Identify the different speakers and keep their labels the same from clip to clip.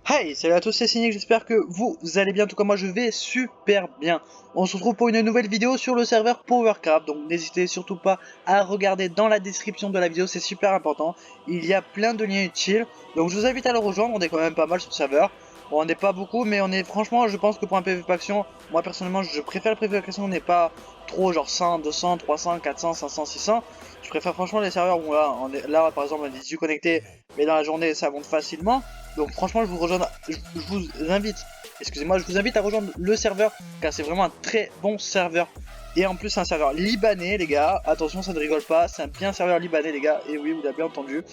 Speaker 1: Hey, salut à tous, c'est Cynic, j'espère que vous allez bien, tout comme moi je vais super bien. On se retrouve pour une nouvelle vidéo sur le serveur PowerCraft, donc n'hésitez surtout pas à regarder dans la description de la vidéo, c'est super important. Il y a plein de liens utiles, donc je vous invite à le rejoindre, on est quand même pas mal sur le serveur. Bon, on n'est pas beaucoup, mais on est franchement, je pense que pour un PvP Action, moi personnellement je préfère le PvP Action, on n'est pas trop genre 100, 200, 300, 400, 500, 600. Je préfère franchement les serveurs où là, là par exemple on est 18 connectés, mais dans la journée ça monte facilement. Donc franchement je vous invite, excusez-moi, je vous invite à rejoindre le serveur car c'est vraiment un très bon serveur. Et en plus c'est un serveur libanais les gars, attention ça ne rigole pas, c'est un bien serveur libanais les gars, et oui vous l'avez bien entendu.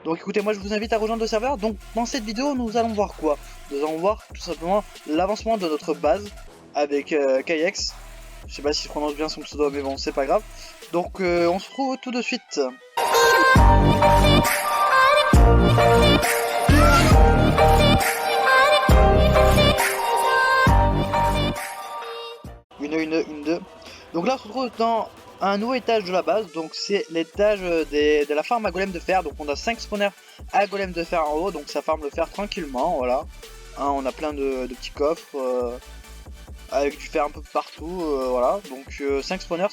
Speaker 1: Donc écoutez, moi je vous invite à rejoindre le serveur. Donc dans cette vidéo nous allons voir quoi? Nous allons voir tout simplement l'avancement de notre base avec KX. Je sais pas si je prononce bien son pseudo mais bon c'est pas grave. Donc on se retrouve tout de suite. Une, deux. Donc là on se retrouve dans un nouveau étage de la base, donc c'est l'étage de la farm à golem de fer. Donc on a 5 spawners à golem de fer en haut, donc ça farm le fer tranquillement, voilà. Hein, on a plein de petits coffres avec du fer un peu partout, voilà. Donc 5 spawners,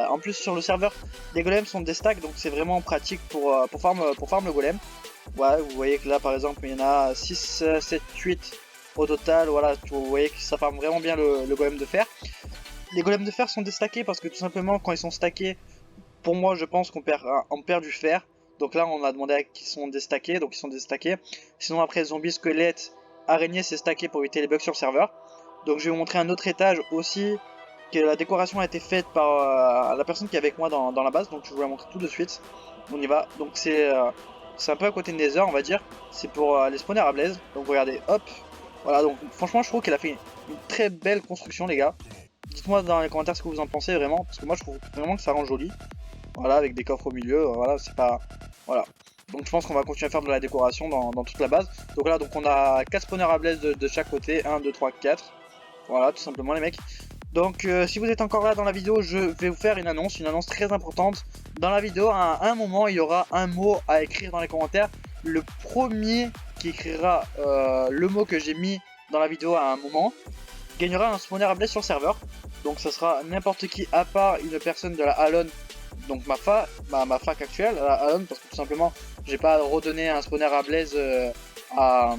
Speaker 1: en plus sur le serveur, les golems sont des stacks, donc c'est vraiment pratique pour farm le golem. Ouais, vous voyez que là par exemple il y en a 6, 7, 8 au total, voilà, vous voyez que ça farm vraiment bien le golem de fer. Les golems de fer sont déstackés parce que tout simplement quand ils sont stackés, pour moi je pense qu'on perd du fer. Donc là on a demandé à qu'ils sont déstackés, donc ils sont déstackés. Sinon après zombie, squelette, araignée c'est stacké pour éviter les bugs sur le serveur. Donc je vais vous montrer un autre étage aussi, que la décoration a été faite par la personne qui est avec moi dans la base, donc je vais vous la montrer tout de suite. On y va, donc c'est un peu à côté de Nether on va dire, c'est pour les spawners à blaze. Donc regardez, hop, voilà, donc franchement je trouve qu'elle a fait une très belle construction les gars. Dites-moi dans les commentaires ce que vous en pensez vraiment, parce que moi je trouve vraiment que ça rend joli. Voilà, avec des coffres au milieu, voilà, c'est pas... Voilà. Donc je pense qu'on va continuer à faire de la décoration dans toute la base. Donc là, donc on a 4 spawners à blaze de chaque côté, 1, 2, 3, 4. Voilà, tout simplement les mecs. Donc si vous êtes encore là dans la vidéo, je vais vous faire une annonce très importante. Dans la vidéo, à un moment, il y aura un mot à écrire dans les commentaires. Le premier qui écrira le mot que j'ai mis dans la vidéo à un moment gagnera un spawner à blaze sur le serveur. Donc ça sera n'importe qui à part une personne de la Alone, donc ma fac actuelle, la Alone, parce que tout simplement j'ai pas redonné un spawner à blaze à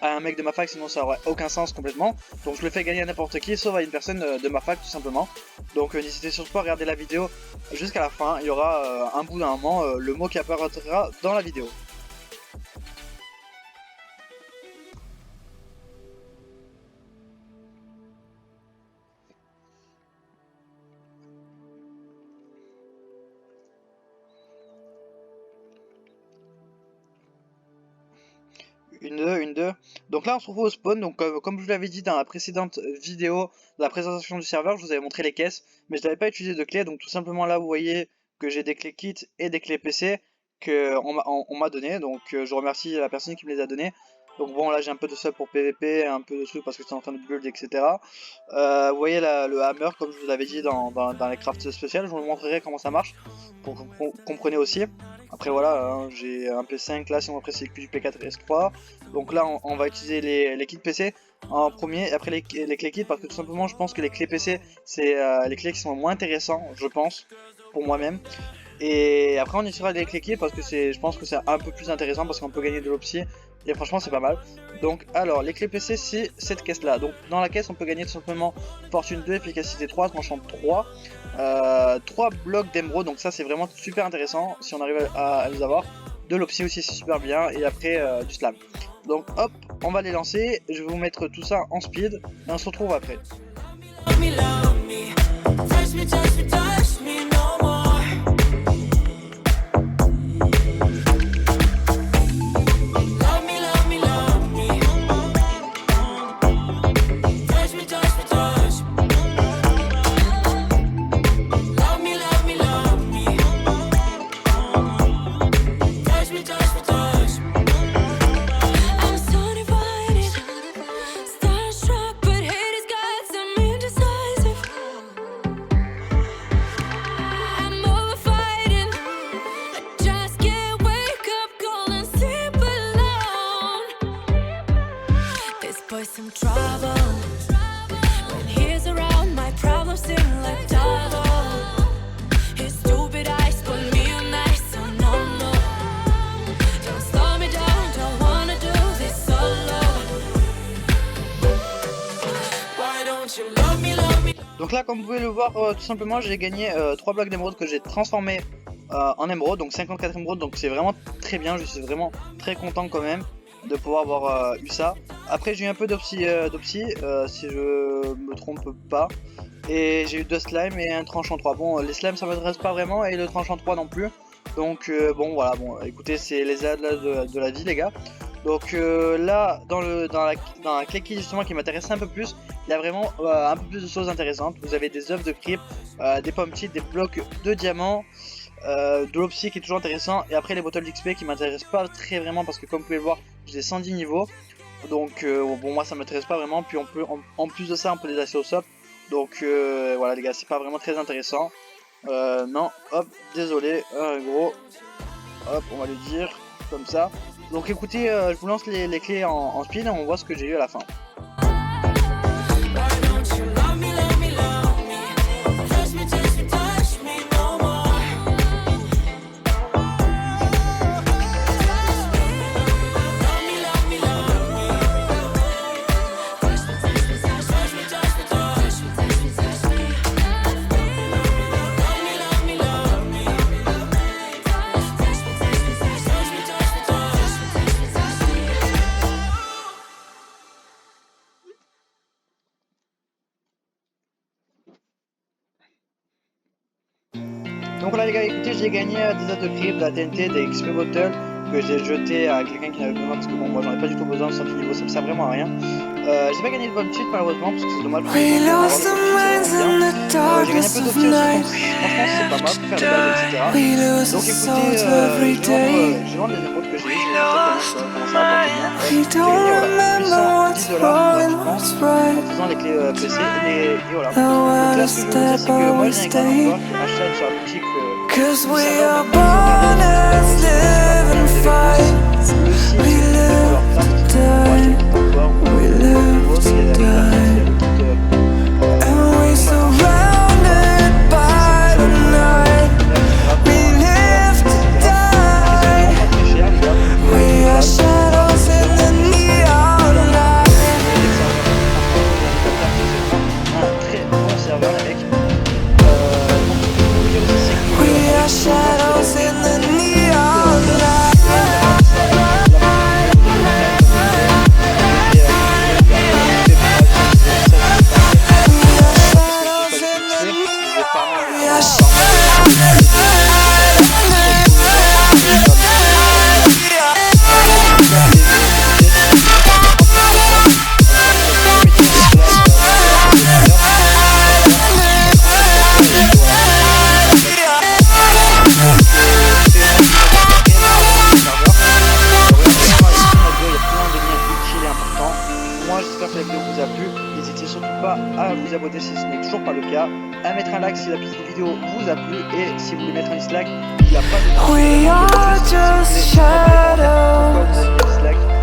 Speaker 1: un mec de ma fac, sinon ça aurait aucun sens complètement. Donc je le fais gagner à n'importe qui sauf à une personne de ma fac tout simplement. Donc n'hésitez surtout pas à regarder la vidéo jusqu'à la fin, il y aura un bout d'un moment le mot qui apparaîtra dans la vidéo. Une, deux. Donc là on se retrouve au spawn, donc comme je vous l'avais dit dans la précédente vidéo de la présentation du serveur, je vous avais montré les caisses, mais je n'avais pas utilisé de clés, donc tout simplement là vous voyez que j'ai des clés kit et des clés PC que on m'a donné, donc je remercie la personne qui me les a données. Donc bon là j'ai un peu de sub pour PVP, un peu de trucs parce que c'est en train de build etc. Vous voyez le hammer comme je vous l'avais dit dans les crafts spéciales, je vous montrerai comment ça marche pour que vous compreniez aussi. Après voilà, hein, j'ai un P5 là, sinon après c'est du P4 et S3. Donc là on va utiliser les kits PC en premier, et après les clés kits, parce que tout simplement je pense que les clés PC c'est les clés qui sont moins intéressantes, je pense, pour moi-même. Et après on utilisera des clés kits parce que je pense que c'est un peu plus intéressant parce qu'on peut gagner de l'opsi. Et franchement c'est pas mal. Donc alors les clés PC c'est cette caisse là. Donc dans la caisse on peut gagner tout simplement Fortune 2, efficacité 3, tranchant 3, 3 blocs d'émeraude. Donc ça c'est vraiment super intéressant si on arrive à les avoir. De l'opsi aussi c'est super bien. Et après du slam. Donc hop, on va les lancer. Je vais vous mettre tout ça en speed. Et on se retrouve après.
Speaker 2: with some trouble. When he's around, my problems seem like double. His stupid eyes put me on ice, so no, no. Don't slow me down, don't wanna do this solo. Why don't you love me, love me?
Speaker 1: Donc là, comme vous pouvez le voir, tout simplement, j'ai gagné 3 blocs d'émeraude que j'ai transformés en émeraude, donc 54 émeraudes, donc c'est vraiment très bien, je suis vraiment très content quand même de pouvoir avoir eu ça. Après j'ai eu un peu d'opsie, si je me trompe pas, et j'ai eu 2 slimes et un tranchant 3. Bon, les slimes ça m'intéresse pas vraiment et le tranchant 3 non plus, donc bon voilà, bon écoutez, c'est les aléas de la vie les gars. Donc là, dans la clé qui justement qui m'intéresse un peu plus, il y a vraiment un peu plus de choses intéressantes. Vous avez des œufs de creep, des pommes cheats, des blocs de diamants, de l'opsie qui est toujours intéressant, et après les bottles d'XP qui m'intéressent pas très vraiment parce que comme vous pouvez le voir, j'ai 110 niveaux. Donc bon, moi ça m'intéresse pas vraiment, puis on peut en plus de ça on peut les acheter au shop. Donc voilà les gars, c'est pas vraiment très intéressant. Non, hop, désolé, gros. Hop, on va le dire comme ça. Donc écoutez, je vous lance les clés en speed et on voit ce que j'ai eu à la fin. Donc voilà les gars, écoutez, j'ai gagné des œufs de creep, de la TNT, des XP bottles que j'ai jeté à quelqu'un qui n'avait pas besoin parce que bon, moi j'en ai pas du tout besoin, 100 niveau ça me sert vraiment à rien. J'ai pas gagné de bonne cheat malheureusement parce que c'est dommage. J'ai gagné un peu d'options aussi, donc franchement c'est pas mal pour faire des bases, etc. Donc écoutez, je vais vendre les émeraudes que j'ai eues, je vais montrer comment ça va bien. J'ai gagné voilà, 810 $, en faisant les clés PC et voilà. Donc là ce que je veux vous dire c'est que moi j'ai un grand joueur qui achète sur la boutique
Speaker 3: Cause we are born as living fights. We live to die. We live to die. And we surrounded by the night. We live to die. We are shadows in the neon light.
Speaker 1: Un très bon serveur les mecs.
Speaker 3: Shadows in the neon light.
Speaker 1: vous a plu, n'hésitez surtout pas à vous abonner si ce n'est toujours pas le cas, à mettre un like si la petite vidéo vous a plu, et si vous voulez mettre un dislike, il n'y a pas de dislike.